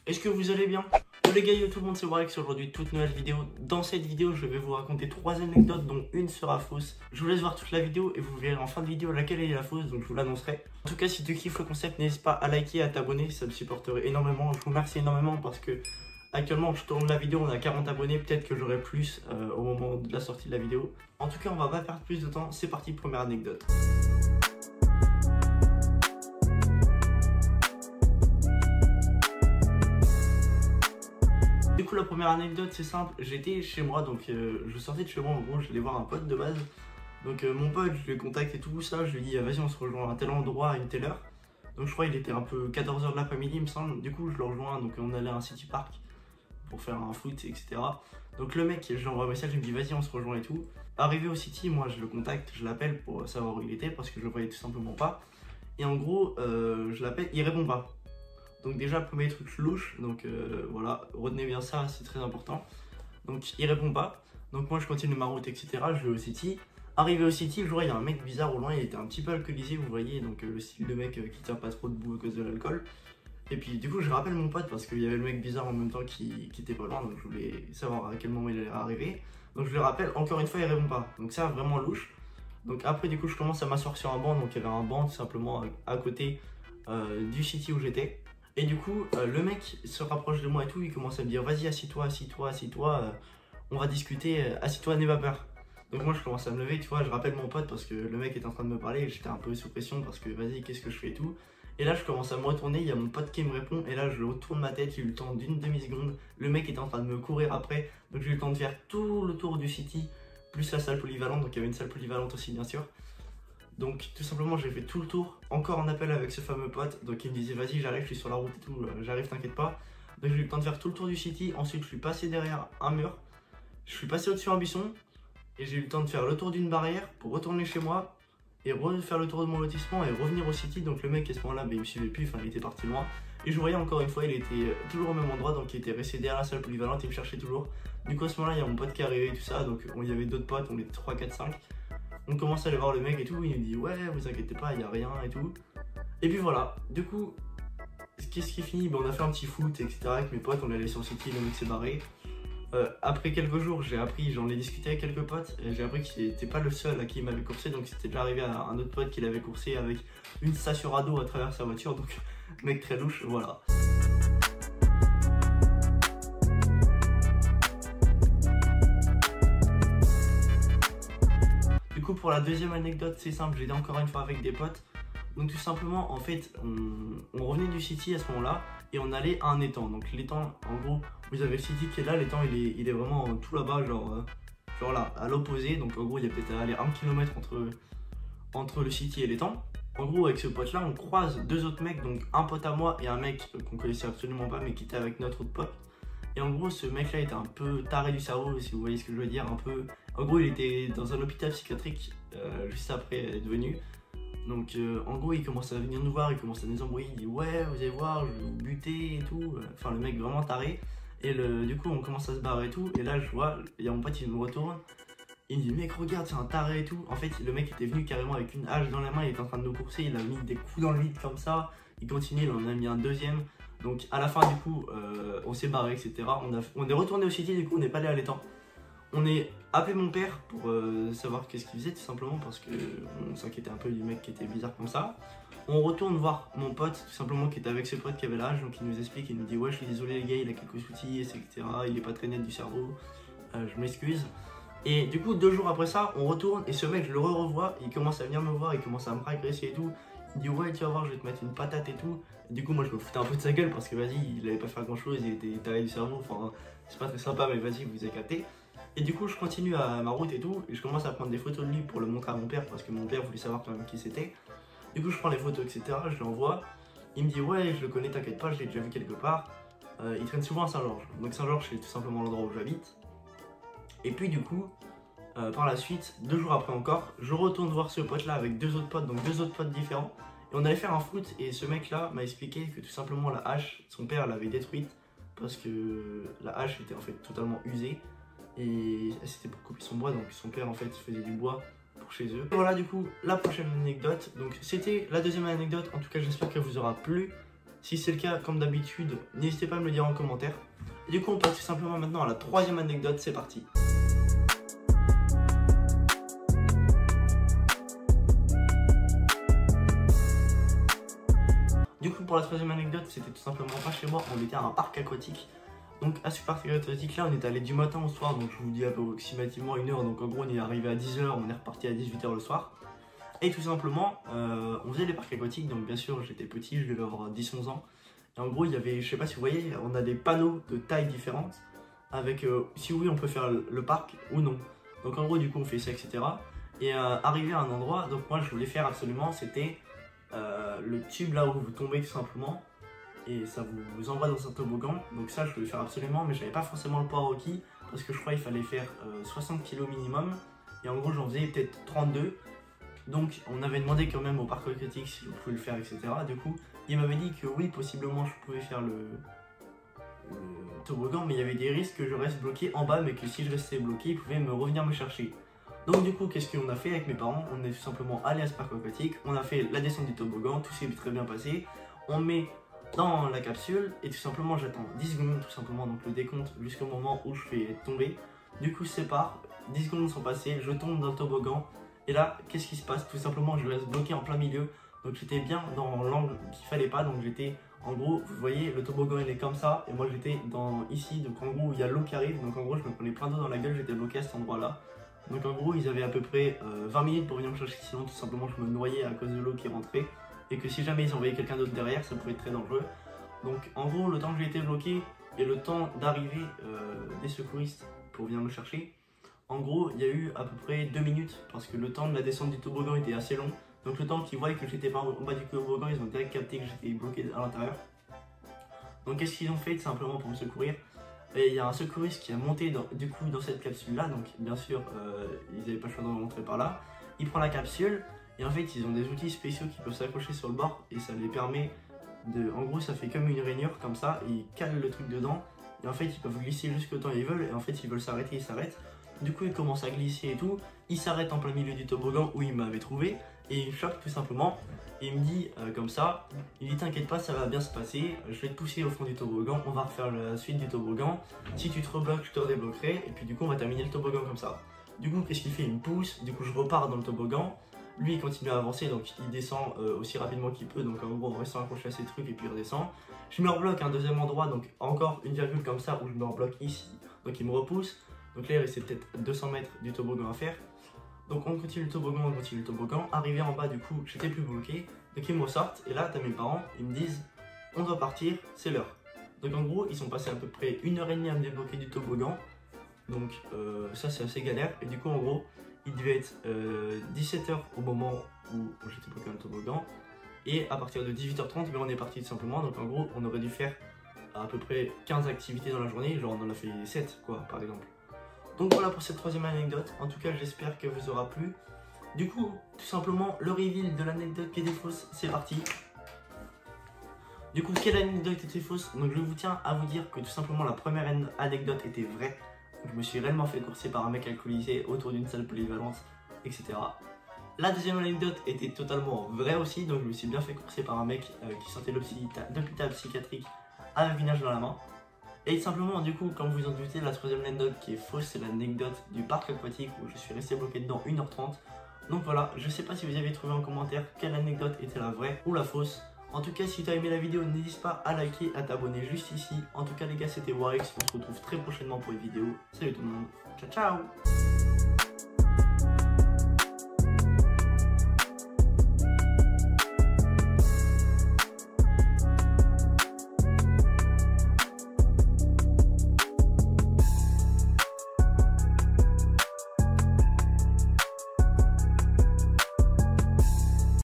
Est-ce que vous allez bien? Les gars, yo tout le monde, c'est Warix. Aujourd'hui, toute nouvelle vidéo. Dans cette vidéo, je vais vous raconter 3 anecdotes dont une sera fausse. Je vous laisse voir toute la vidéo et vous verrez en fin de vidéo laquelle est la fausse, donc je vous l'annoncerai. En tout cas, si tu kiffes le concept, n'hésite pas à liker et à t'abonner, ça me supporterait énormément. Je vous remercie énormément parce que actuellement, je tourne la vidéo, on a 40 abonnés, peut-être que j'aurai plus au moment de la sortie de la vidéo. En tout cas, on va pas perdre plus de temps, c'est parti, première anecdote. Du coup, la première anecdote, c'est simple. J'étais chez moi, donc je sortais de chez moi. En gros, je allais voir un pote de base. Donc, mon pote, je le contacte et tout ça. Je lui dis, vas-y, on se rejoint à tel endroit à une telle heure. Donc, je crois qu'il était un peu 14 h de l'après-midi, il me semble. Du coup, je le rejoins. Donc, on allait à un city park pour faire un foot, etc. Donc, le mec, je lui envoie un message, il me dit, vas-y, on se rejoint et tout. Arrivé au city, moi, je le contacte, je l'appelle pour savoir où il était parce que je le voyais tout simplement pas. Et en gros, je l'appelle, il répond pas. Donc déjà, premier truc louche, donc voilà, retenez bien ça, c'est très important. Donc il répond pas, donc moi je continue ma route, etc. Je vais au city. Arrivé au city, je vois il y a un mec bizarre au loin, il était un petit peu alcoolisé, vous voyez, donc le style de mec qui tient pas trop debout à cause de l'alcool. Et puis du coup je rappelle mon pote parce qu'il y avait le mec bizarre en même temps qui était pas loin, donc je voulais savoir à quel moment il allait arriver. Donc je le rappelle, encore une fois il répond pas, donc ça vraiment louche. Donc après du coup je commence à m'asseoir sur un banc, donc il y avait un banc tout simplement à côté du city où j'étais. Et du coup, le mec se rapproche de moi et tout, il commence à me dire vas-y, assis-toi, assis-toi, assis-toi, on va discuter, assis-toi, n'aie pas peur. Donc moi je commence à me lever, tu vois, je rappelle mon pote parce que le mec est en train de me parler et j'étais un peu sous pression parce que vas-y, qu'est-ce que je fais et tout. Et là je commence à me retourner, il y a mon pote qui me répond et là je retourne ma tête, j'ai eu le temps d'une demi-seconde, le mec était en train de me courir après, donc j'ai eu le temps de faire tout le tour du city, plus la salle polyvalente, donc il y avait une salle polyvalente aussi bien sûr. Donc tout simplement j'ai fait tout le tour, encore en appel avec ce fameux pote, donc il me disait vas-y j'arrive, je suis sur la route et tout, j'arrive t'inquiète pas. Donc j'ai eu le temps de faire tout le tour du city, ensuite je suis passé derrière un mur, je suis passé au-dessus un buisson, et j'ai eu le temps de faire le tour d'une barrière pour retourner chez moi, et refaire le tour de mon lotissement et revenir au city. Donc le mec à ce moment là il me suivait plus, enfin il était parti loin. Et je voyais encore une fois il était toujours au même endroit, donc il était resté derrière la salle polyvalente, il me cherchait toujours. Du coup à ce moment là il y a mon pote qui est arrivé et tout ça, donc il y avait d'autres potes, on était 3, 4, 5. On commence à aller voir le mec et tout, il nous dit ouais vous inquiétez pas, il y a rien et tout. Et puis voilà, du coup, qu'est-ce qui finit? On a fait un petit foot, etc. avec mes potes, on est allé sur le city, le mec s'est barré. Après quelques jours, j'ai appris, j'en ai discuté avec quelques potes, et j'ai appris qu'il n'était pas le seul à qui il m'avait coursé, donc c'était déjà arrivé à un autre pote qui l'avait coursé avec une station radeau à travers sa voiture, donc mec très louche, voilà. Du coup pour la deuxième anecdote c'est simple, j'étais encore une fois avec des potes. Donc tout simplement en fait on revenait du city à ce moment là et on allait à un étang. Donc l'étang en gros vous avez le city qui est là, l'étang il est vraiment tout là-bas genre là à l'opposé. Donc en gros il y a peut-être à aller 1 km entre le city et l'étang. En gros avec ce pote là on croise deux autres mecs, donc un pote à moi et un mec qu'on connaissait absolument pas mais qui était avec notre autre pote. Et en gros ce mec là était un peu taré du cerveau si vous voyez ce que je veux dire, un peu. En gros il était dans un hôpital psychiatrique juste après être venu. Donc en gros il commence à venir nous voir, il commence à nous embrouiller, il dit ouais vous allez voir je vais vous buter et tout. Enfin le mec vraiment taré. Et du coup on commence à se barrer et tout. Et là je vois, il y a mon pote il me retourne. Il me dit mec regarde c'est un taré et tout. En fait le mec était venu carrément avec une hache dans la main, il était en train de nous courser, il a mis des coups dans le vide comme ça. Il continue, il en a mis un deuxième. Donc à la fin du coup on s'est barré etc. On est retourné au city, du coup on n'est pas allé à l'étang. On est appelé mon père pour savoir qu'est-ce qu'il faisait tout simplement parce qu'on s'inquiétait un peu du mec qui était bizarre comme ça. On retourne voir mon pote tout simplement qui était avec ses potes qui avaient l'âge, donc il nous explique, il nous dit ouais je suis désolé les gars il a quelques soucis etc. Il est pas très net du cerveau, je m'excuse. Et du coup 2 jours après ça on retourne et ce mec je le revois, il commence à venir me voir, il commence à me agresser et tout. Il dit ouais tu vas voir je vais te mettre une patate et tout. Et du coup moi je me foutais un peu de sa gueule parce que vas-y il avait pas fait grand chose, il était taré du cerveau, enfin c'est pas très sympa mais vas-y vous avez capté. Et du coup je continue à ma route et tout, et je commence à prendre des photos de lui pour le montrer à mon père parce que mon père voulait savoir quand même qui c'était. Du coup je prends les photos etc, je lui envoie, il me dit ouais je le connais t'inquiète pas, je l'ai déjà vu quelque part. Il traîne souvent à Saint-Georges, donc Saint-Georges c'est tout simplement l'endroit où j'habite. Et puis du coup par la suite, 2 jours après encore, je retourne voir ce pote là avec 2 autres potes, donc 2 autres potes différents. Et on allait faire un foot et ce mec là m'a expliqué que tout simplement la hache, son père l'avait détruite parce que la hache était en fait totalement usée. Et c'était pour couper son bois, donc son père en fait faisait du bois pour chez eux. Et voilà du coup la prochaine anecdote, donc c'était la deuxième anecdote, en tout cas j'espère qu'elle vous aura plu. Si c'est le cas, comme d'habitude, n'hésitez pas à me le dire en commentaire. Et du coup, on passe tout simplement maintenant à la troisième anecdote, c'est parti. Du coup, pour la troisième anecdote, c'était tout simplement pas chez moi, on était à un parc aquatique. Donc à ce parc aquatique là, on est allé du matin au soir, donc je vous dis approximativement 1 heure. Donc en gros, on est arrivé à 10 h, on est reparti à 18 h le soir. Et tout simplement, on faisait les parcs aquatiques, donc bien sûr, j'étais petit, je devais avoir 10-11 ans. Et en gros, il y avait, je sais pas si vous voyez, on a des panneaux de tailles différentes avec si oui, on peut faire le parc ou non. Donc en gros, du coup, on fait ça, etc. Et arrivé à un endroit, donc moi, je voulais faire absolument, c'était le tube là où vous tombez tout simplement. Et ça vous envoie dans un toboggan. Donc ça, je voulais faire absolument, mais j'avais pas forcément le poids requis parce que je crois qu'il fallait faire 60 kg minimum. Et en gros, j'en faisais peut-être 32. Donc on avait demandé quand même au parc aquatique si je pouvais le faire, etc. Du coup, il m'avait dit que oui, possiblement je pouvais faire le toboggan, mais il y avait des risques que je reste bloqué en bas, mais que si je restais bloqué, ils pouvaient revenir me chercher. Donc du coup, qu'est-ce qu'on a fait avec mes parents? On est tout simplement allé à ce parc aquatique, on a fait la descente du toboggan, tout s'est très bien passé. On met dans la capsule et tout simplement j'attends 10 secondes, tout simplement, donc le décompte jusqu'au moment où je fais tomber. Du coup, c'est part, 10 secondes sont passées, je tombe dans le toboggan. Et là, qu'est-ce qui se passe? Tout simplement, je reste bloqué en plein milieu. Donc j'étais bien dans l'angle qu'il fallait pas. Donc j'étais, en gros, vous voyez, le toboggan il est comme ça. Et moi j'étais ici. Donc en gros, il y a l'eau qui arrive. Donc en gros, je me prenais plein d'eau dans la gueule. J'étais bloqué à cet endroit-là. Donc en gros, ils avaient à peu près 20 minutes pour venir me chercher. Sinon, tout simplement, je me noyais à cause de l'eau qui rentrait. Et que si jamais ils envoyaient quelqu'un d'autre derrière, ça pouvait être très dangereux. Donc en gros, le temps que j'ai été bloqué et le temps d'arrivée des secouristes pour venir me chercher, en gros, il y a eu à peu près 2 minutes parce que le temps de la descente du toboggan était assez long. Donc le temps qu'ils voyaient que j'étais pas en bas du toboggan, ils ont direct capté que j'étais bloqué à l'intérieur. Donc qu'est-ce qu'ils ont fait tout simplement pour me secourir? Et il y a un secouriste qui a monté dans cette capsule là. Donc bien sûr, ils n'avaient pas le choix de rentrer par là. Il prend la capsule et en fait ils ont des outils spéciaux qui peuvent s'accrocher sur le bord. Et ça les permet de... En gros, ça fait comme une rainure comme ça. Et ils calent le truc dedans. Et en fait ils peuvent glisser jusqu'au temps ils veulent. Et en fait ils veulent s'arrêter, ils s'arrêtent. Du coup, il commence à glisser et tout. Il s'arrête en plein milieu du toboggan où il m'avait trouvé. Et il me choque tout simplement. Et il me dit comme ça, il dit t'inquiète pas, ça va bien se passer. Je vais te pousser au fond du toboggan. On va refaire la suite du toboggan. Si tu te rebloques, je te redébloquerai. Et puis du coup, on va terminer le toboggan comme ça. Du coup, qu'est-ce qu'il fait? Il me pousse. Du coup, je repars dans le toboggan. Lui, il continue à avancer. Donc, il descend aussi rapidement qu'il peut. Donc, en gros, en restant accroché à ses trucs. Et puis, il redescend. Je me rebloque un deuxième endroit. Donc, encore une virgule comme ça où je me rebloque ici. Donc, il me repousse. Donc là, il restait peut-être 200 mètres du toboggan à faire. Donc on continue le toboggan, on continue le toboggan. Arrivé en bas, du coup, j'étais plus bloqué. Donc ils me ressortent. Et là, t'as mes parents, ils me disent on doit partir, c'est l'heure. Donc en gros, ils sont passés à peu près 1h30 à me débloquer du toboggan. Donc ça, c'est assez galère. Et du coup, en gros, il devait être 17 h au moment où j'étais bloqué dans le toboggan. Et à partir de 18 h 30, on est parti tout simplement. Donc en gros, on aurait dû faire à peu près 15 activités dans la journée. Genre, on en a fait 7, quoi, par exemple. Donc voilà pour cette troisième anecdote. En tout cas, j'espère qu'elle vous aura plu. Du coup, tout simplement, le reveal de l'anecdote qui était fausse, c'est parti. Du coup, quelle anecdote était fausse? Donc je vous tiens à vous dire que tout simplement la première anecdote était vraie. Je me suis réellement fait courser par un mec alcoolisé autour d'une salle polyvalente, etc. La deuxième anecdote était totalement vraie aussi. Donc je me suis bien fait courser par un mec qui sortait de l'hôpital psychiatrique avec une hache dans la main. Et simplement, du coup, comme vous en doutez, la troisième anecdote qui est fausse, c'est l'anecdote du parc aquatique où je suis resté bloqué dedans 1h30. Donc voilà, je sais pas si vous avez trouvé en commentaire quelle anecdote était la vraie ou la fausse. En tout cas, si tu as aimé la vidéo, n'hésite pas à liker, à t'abonner juste ici. En tout cas, les gars, c'était Warix. On se retrouve très prochainement pour une vidéo. Salut tout le monde. Ciao, ciao!